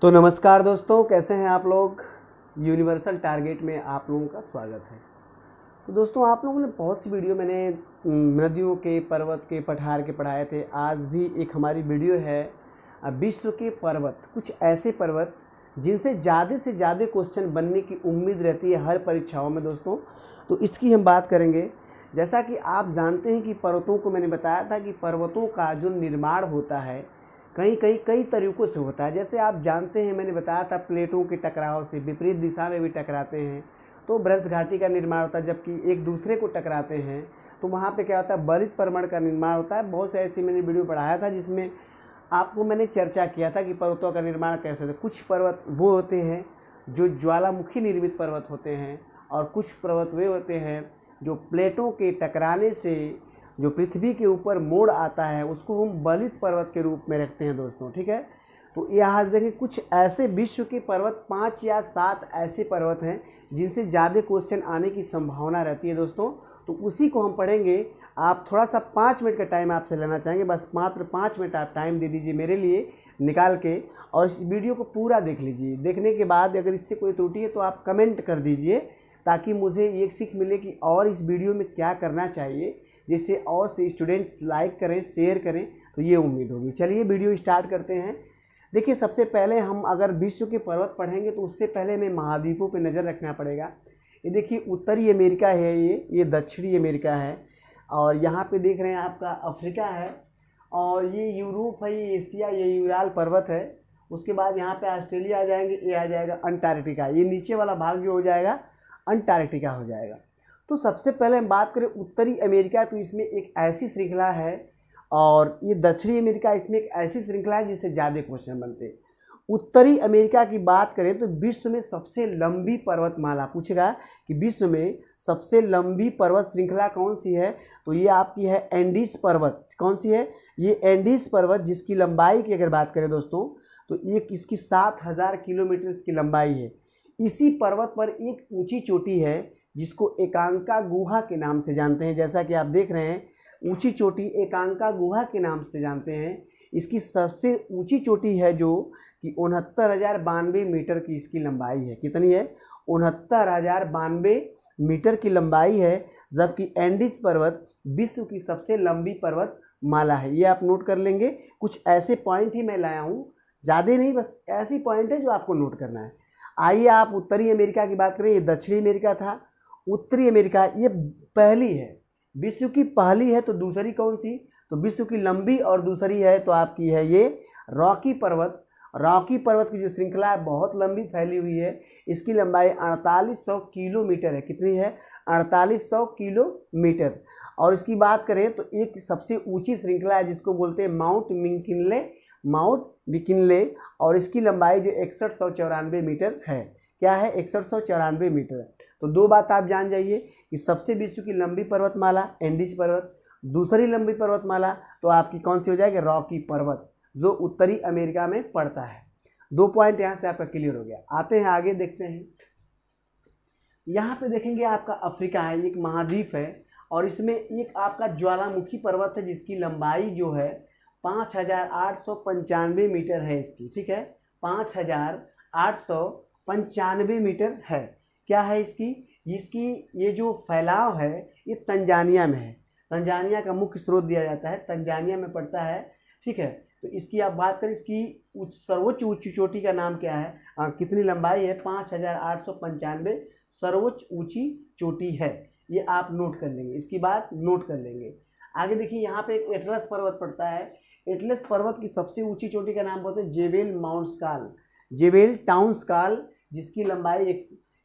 तो नमस्कार दोस्तों, कैसे हैं आप लोग। यूनिवर्सल टारगेट में आप लोगों का स्वागत है। तो दोस्तों, आप लोगों ने बहुत सी वीडियो मैंने नदियों के, पर्वत के, पठार के पढ़ाए थे। आज भी एक हमारी वीडियो है विश्व के पर्वत, कुछ ऐसे पर्वत जिनसे ज़्यादा से ज़्यादा क्वेश्चन बनने की उम्मीद रहती है हर परीक्षाओं में दोस्तों। तो इसकी हम बात करेंगे। जैसा कि आप जानते हैं कि पर्वतों को मैंने बताया था कि पर्वतों का जो निर्माण होता है कई तरीक़ों से होता है। जैसे आप जानते हैं, मैंने बताया था प्लेटों के टकराव से विपरीत दिशा में भी टकराते हैं तो भ्रंश घाटी का निर्माण होता है, जबकि एक दूसरे को टकराते हैं तो वहाँ पे क्या होता है, बलित परमण का निर्माण होता है। बहुत से ऐसी मैंने वीडियो पढ़ाया था जिसमें आपको मैंने चर्चा किया था कि पर्वतों का निर्माण कैसे होता है। कुछ पर्वत वो होते हैं जो ज्वालामुखी निर्मित पर्वत होते हैं और कुछ पर्वत वे होते हैं जो प्लेटों के टकराने से जो पृथ्वी के ऊपर मोड़ आता है उसको हम बलित पर्वत के रूप में रखते हैं दोस्तों। ठीक है, तो यहाँ देखिए कुछ ऐसे विश्व के पर्वत 5 या 7 ऐसे पर्वत हैं जिनसे ज़्यादा क्वेश्चन आने की संभावना रहती है दोस्तों। तो उसी को हम पढ़ेंगे। आप थोड़ा सा 5 मिनट का टाइम आपसे लेना चाहेंगे, बस मात्र 5 मिनट आप टाइम दे दीजिए मेरे लिए निकाल के, और इस वीडियो को पूरा देख लीजिए। देखने के बाद अगर इससे कोई त्रुटि है तो आप कमेंट कर दीजिए, ताकि मुझे एक सीख मिले कि और इस वीडियो में क्या करना चाहिए, जिससे और से स्टूडेंट्स लाइक करें, शेयर करें, तो ये उम्मीद होगी। चलिए वीडियो स्टार्ट करते हैं। देखिए, सबसे पहले हम अगर विश्व के पर्वत पढ़ेंगे तो उससे पहले हमें महाद्वीपों पे नज़र रखना पड़ेगा। ये देखिए, उत्तरी अमेरिका है, ये दक्षिणी अमेरिका है, और यहाँ पे देख रहे हैं आपका अफ्रीका है, और ये यूरोप है, ये एशिया, ये यूराल पर्वत है। उसके बाद यहाँ पे ऑस्ट्रेलिया आ जाएंगे, ये आ जाएगा अंटार्कटिका। ये नीचे वाला भाग जो हो जाएगा अंटार्कटिका हो जाएगा। तो सबसे पहले हम बात करें उत्तरी अमेरिका, तो इसमें एक ऐसी श्रृंखला है, और ये दक्षिणी अमेरिका, इसमें एक ऐसी श्रृंखला है जिससे ज़्यादा क्वेश्चन बनते हैं। उत्तरी अमेरिका की बात करें तो विश्व में सबसे लंबी पर्वतमाला पूछेगा कि विश्व में सबसे लंबी पर्वत श्रृंखला कौन सी है, तो ये आपकी है एंडीज पर्वत। कौन सी है? ये एंडीज पर्वत, जिसकी लंबाई की अगर बात करें दोस्तों तो एक इसकी 7000 किलोमीटर की लंबाई है। इसी पर्वत पर एक ऊंची चोटी है जिसको एकांका गुहा के नाम से जानते हैं। जैसा कि आप देख रहे हैं, ऊंची चोटी एकांका गुहा के नाम से जानते हैं। इसकी सबसे ऊंची चोटी है जो कि 69,092 मीटर की इसकी लंबाई है। कितनी है? 69,092 मीटर की लंबाई है, जबकि एंडीज पर्वत विश्व की सबसे लंबी पर्वत माला है। ये आप नोट कर लेंगे। कुछ ऐसे पॉइंट ही मैं लाया हूँ, ज़्यादा नहीं, बस ऐसी पॉइंट है जो आपको नोट करना है। आइए आप उत्तरी अमेरिका की बात करें। ये दक्षिणी अमेरिका था। उत्तरी अमेरिका ये पहली है, विश्व की पहली है। तो दूसरी कौन सी? तो विश्व की लंबी और दूसरी है तो आपकी है ये रॉकी पर्वत। रॉकी पर्वत की जो श्रृंखला है बहुत लंबी फैली हुई है। इसकी लंबाई 4800 किलोमीटर है। कितनी है? 4800 किलोमीटर। और इसकी बात करें तो एक सबसे ऊंची श्रृंखला है जिसको बोलते हैं माउंट मिकिनले, और इसकी लंबाई जो 6194 मीटर है। क्या है? 6194 मीटर। तो दो बात आप जान जाइए कि सबसे विश्व की लंबी पर्वतमाला एंडीज पर्वत, दूसरी लंबी पर्वतमाला तो आपकी कौन सी हो जाएगी? रॉकी पर्वत, जो उत्तरी अमेरिका में पड़ता है। 2 पॉइंट यहाँ से आपका क्लियर हो गया। आते हैं आगे, देखते हैं। यहाँ पे देखेंगे आपका अफ्रीका है, एक महाद्वीप है, और इसमें एक आपका ज्वालामुखी पर्वत है जिसकी लंबाई जो है 5895 मीटर है इसकी। ठीक है, 5895 मीटर है। क्या है इसकी ये जो फैलाव है ये तंजानिया में है। तंजानिया का मुख्य स्रोत दिया जाता है, तंजानिया में पड़ता है। ठीक है, तो इसकी आप बात करें, इसकी सर्वोच्च ऊंची चोटी का नाम क्या है? कितनी लंबाई है? 5895 सर्वोच्च ऊंची चोटी है। ये आप नोट कर लेंगे, इसकी बात नोट कर लेंगे। आगे देखिए, यहाँ पे एक एटलस पर्वत पड़ता है। एटलस पर्वत की सबसे ऊंची चोटी का नाम बोलते हैं जेवेल टाउनस्काल, जिसकी लंबाई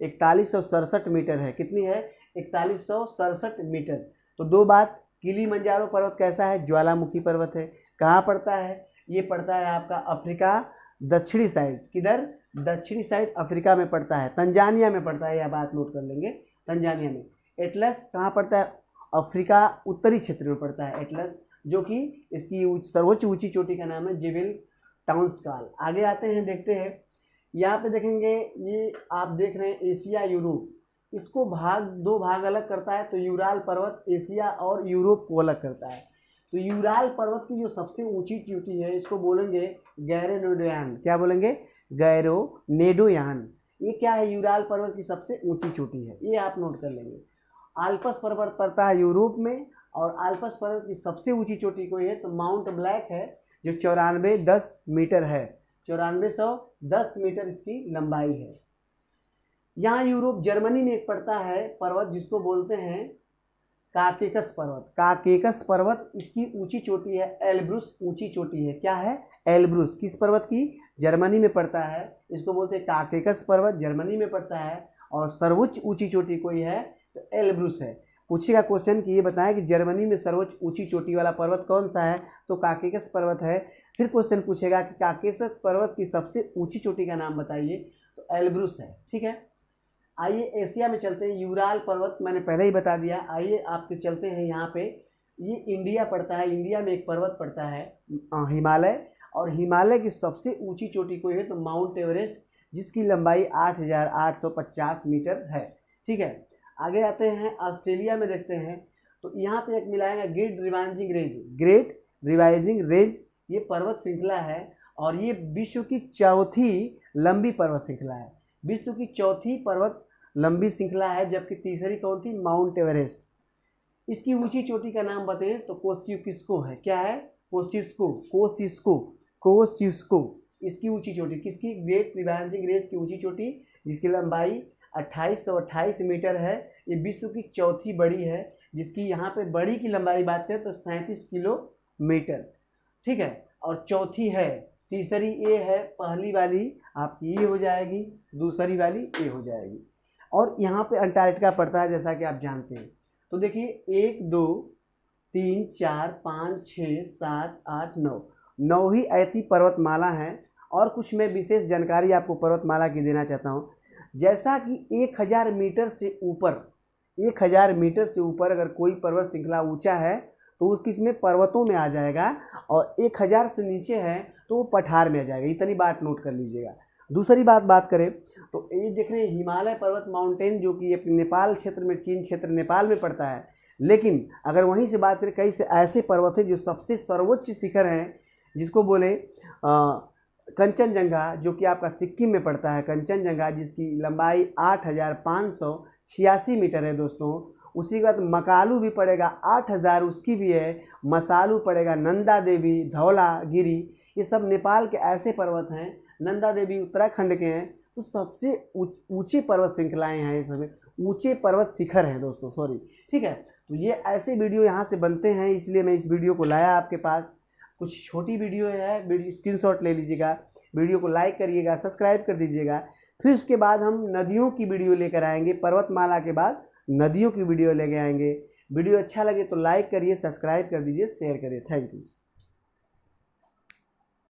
4167 मीटर है। कितनी है? 4167 मीटर। तो दो बात, किलीमंजारो पर्वत कैसा है? ज्वालामुखी पर्वत है। कहाँ पड़ता है? ये पड़ता है आपका अफ्रीका दक्षिणी साइड। किधर? दक्षिणी साइड अफ्रीका में पड़ता है, तंजानिया में पड़ता है। यह बात नोट कर लेंगे, तंजानिया में। एटलस कहाँ पड़ता है? अफ्रीका उत्तरी क्षेत्र में पड़ता है एटलस, जो कि इसकी सर्वोच्च ऊंची चोटी का नाम है जेवेल टाउनस्काल। आगे आते हैं, देखते हैं। यहाँ पे देखेंगे, ये आप देख रहे हैं एशिया यूरोप, इसको दो भाग अलग करता है। तो यूराल पर्वत एशिया और यूरोप को अलग करता है। तो यूराल पर्वत की जो सबसे ऊंची चोटी है इसको बोलेंगे गैरेनोडियान। क्या बोलेंगे? गैरोनेडोयान। ये क्या है? यूराल पर्वत की सबसे ऊंची चोटी है, ये आप नोट कर लेंगे। आल्पस पर्वत पड़ता है यूरोप में, और आल्पस पर्वत की सबसे ऊंची चोटी कोई है तो माउंट ब्लैक है, जो 9410 मीटर है। 9410 मीटर इसकी लंबाई है। यहाँ यूरोप जर्मनी में एक पड़ता है पर्वत जिसको बोलते हैं काकेकस पर्वत। काकेकस पर्वत, इसकी ऊंची चोटी है एल्ब्रुस ऊंची चोटी है। क्या है? एल्ब्रुस। किस पर्वत की? जर्मनी में पड़ता है, इसको बोलते हैं काकेकस पर्वत, जर्मनी में पड़ता है। और सर्वोच्च ऊंची चोटी कोई है तो एल्ब्रुस है। पूछेगा क्वेश्चन कि ये बताएं कि जर्मनी में सर्वोच्च ऊंची चोटी वाला पर्वत कौन सा है, तो काकेकस पर्वत है। फिर क्वेश्चन पूछेगा कि काकेकस पर्वत की सबसे ऊंची चोटी का नाम बताइए, तो एल्ब्रुस है। ठीक है, आइए एशिया में चलते हैं। यूराल पर्वत मैंने पहले ही बता दिया। आइए आपके चलते हैं यहाँ पे। ये इंडिया पड़ता है, इंडिया में एक पर्वत पड़ता है हिमालय, और हिमालय की सबसे ऊंची चोटी कोई है तो माउंट एवरेस्ट, जिसकी लंबाई 8850 मीटर है। ठीक है, आगे आते हैं ऑस्ट्रेलिया में देखते हैं, तो यहाँ पे एक मिलाएगा great dividing range. Great dividing range ये पर्वत श्रृंखला है, और ये विश्व की चौथी लंबी पर्वत श्रृंखला है। विश्व की चौथी पर्वत लंबी श्रृंखला है, जबकि तीसरी कौन थी? Mount Everest. इसकी ऊंची चोटी का नाम बताएं तो कोस्सियुस्को है। क्या है? कोस्सियुस्को, कोस्सियुस्को, कोस्सियुस्को। इसकी ऊंची चोटी किसकी? ग्रेट रिवाइजिंग रेंज की ऊंची चोटी, जिसकी लंबाई 2828 मीटर है। ये विश्व की चौथी बड़ी है, जिसकी यहाँ पे बड़ी की लंबाई बात करें तो 37 किलोमीटर। ठीक है, और चौथी है, तीसरी ए है, पहली वाली आपकी ये हो जाएगी, दूसरी वाली ए हो जाएगी। और यहाँ पे अंटार्कटिका पड़ता है, जैसा कि आप जानते हैं। तो देखिए 1 2 3 4 5 6 7 8 9 9 ही ऐसी पर्वतमाला हैं। और कुछ मैं विशेष जानकारी आपको पर्वतमाला की देना चाहता हूँ। जैसा कि 1000 मीटर से ऊपर, 1000 मीटर से ऊपर अगर कोई पर्वत श्रृंखला ऊंचा है तो उसकी इसमें पर्वतों में आ जाएगा, और 1000 से नीचे है तो वो पठार में आ जाएगा। इतनी बात नोट कर लीजिएगा। दूसरी बात करें तो ये देख रहे हैं हिमालय पर्वत माउंटेन, जो कि नेपाल क्षेत्र में, चीन क्षेत्र नेपाल में पड़ता है। लेकिन अगर वहीं से बात करें, कई से ऐसे पर्वत हैं जो सबसे सर्वोच्च शिखर हैं, जिसको बोले कंचनजंगा, जो कि आपका सिक्किम में पड़ता है। कंचनजंगा, जिसकी लंबाई 8586 मीटर है दोस्तों। उसी के बाद मकालू भी पड़ेगा 8000, उसकी भी है। मसालू पड़ेगा, नंदा देवी, धौलागिरी, ये सब नेपाल के ऐसे पर्वत हैं। नंदा देवी उत्तराखंड के हैं। तो सबसे ऊंची पर्वत श्रृंखलाएं हैं, इसमें ऊंचे पर्वत शिखर हैं दोस्तों, सॉरी। ठीक है, तो ये ऐसे वीडियो यहाँ से बनते हैं, इसलिए मैं इस वीडियो को लाया आपके पास। कुछ छोटी वीडियो है, स्क्रीनशॉट ले लीजिएगा, वीडियो को लाइक करिएगा, सब्सक्राइब कर दीजिएगा। फिर उसके बाद हम नदियों की वीडियो लेकर आएंगे, पर्वतमाला के बाद नदियों की वीडियो लेके आएंगे। वीडियो अच्छा लगे तो लाइक करिए, सब्सक्राइब कर दीजिए, शेयर करिए। Thank you.